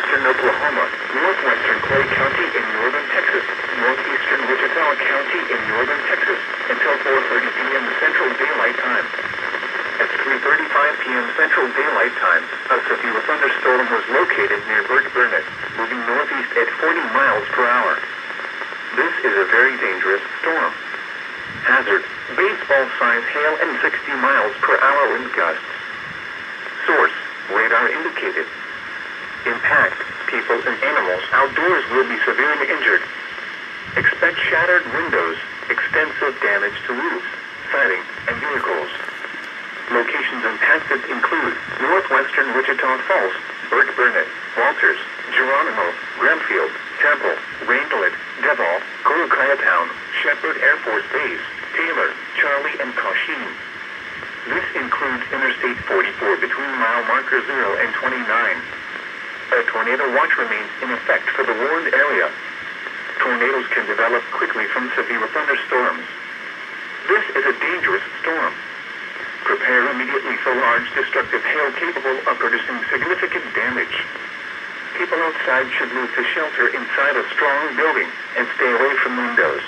southwestern Oklahoma, northwestern Clay County in northern Texas, northeastern Wichita County in northern Texas, until 4:30 p.m. Central Daylight Time. At 3:35 p.m. Central Daylight Time, a severe thunderstorm was located near Burnett, moving northeast at 40 miles per hour. This is a very dangerous storm. Hazard: baseball-size hail and 60 miles per hour wind gusts. Source: radar indicated. Impact: people and animals outdoors will be severely injured. Expect shattered windows, extensive damage to roofs, siding, and vehicles. Locations impacted include northwestern Wichita Falls, Burnett, Walters, Geronimo, Granfield, Temple, Rainlet, Devol, Columbia, Shepherd Air Force Base, Taylor, Charlie, and Cauchin. This includes Interstate 44 between mile marker 0 and 29. A tornado watch remains in effect for the warned area. Tornadoes can develop quickly from severe thunderstorms. This is a dangerous storm. Prepare immediately for large destructive hail capable of producing significant damage. People outside should move to shelter inside a strong building and stay away from windows.